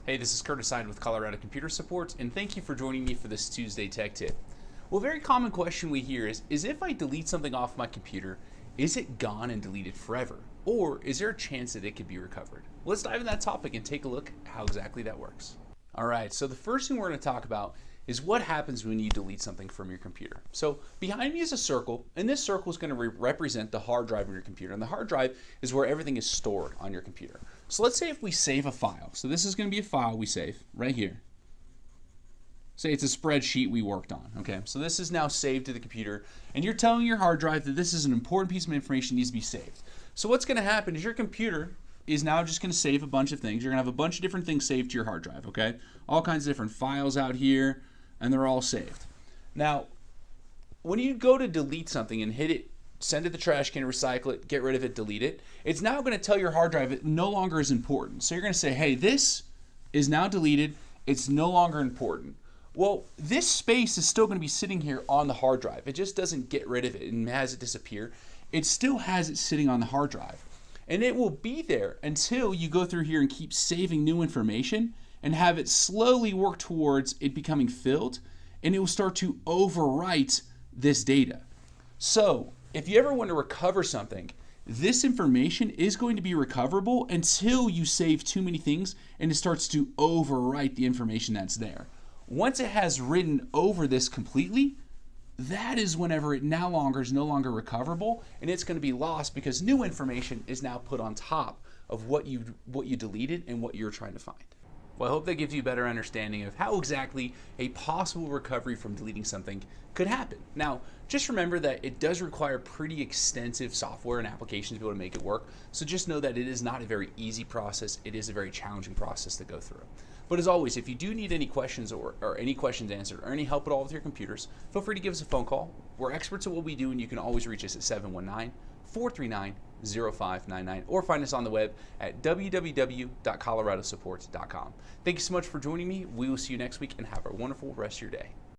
Hey, this is Curtis Side with Colorado Computer Support, and thank you for joining me for this Tuesday Tech Tip. Well, a very common question we hear is if I delete something off my computer, is it gone and deleted forever? Or is there a chance that it could be recovered? Let's dive into that topic and take a look at how exactly that works. All right, so the first thing we're going to talk about is what happens when you delete something from your computer. So behind me is a circle, and this circle is going to represent the hard drive of your computer. And the hard drive is where everything is stored on your computer. So let's say if we save a file. So this is going to be a file we save right here. Say it's a spreadsheet we worked on. Okay, so this is now saved to the computer, and you're telling your hard drive that this is an important piece of information that needs to be saved. So what's going to happen is your computer is now just going to save a bunch of things. You're going to have a bunch of different things saved to your hard drive, okay? All kinds of different files out here, and they're all saved. Now, when you go to delete something and hit it, send it to the trash can, recycle it, get rid of it, delete it, it's now going to tell your hard drive it no longer is important. So you're going to say, hey, this is now deleted. It's no longer important. Well, this space is still going to be sitting here on the hard drive. It just doesn't get rid of it and has it disappear. It still has it sitting on the hard drive. And it will be there until you go through here and keep saving new information and have it slowly work towards it becoming filled, and it will start to overwrite this data. So if you ever want to recover something, this information is going to be recoverable until you save too many things and it starts to overwrite the information that's there. Once it has written over this completely, that is whenever it is no longer recoverable, and it's going to be lost because new information is now put on top of what you deleted and what you're trying to find. Well, I hope that gives you a better understanding of how exactly a possible recovery from deleting something could happen. Now, just remember that it does require pretty extensive software and applications to be able to make it work. So just know that it is not a very easy process. It is a very challenging process to go through. But as always, if you do need any questions or any questions answered or any help at all with your computers, feel free to give us a phone call. We're experts at what we do, and you can always reach us at 719-439-0599 or find us on the web at www.coloradosupport.com. Thank you so much for joining me. We will see you next week, and have a wonderful rest of your day.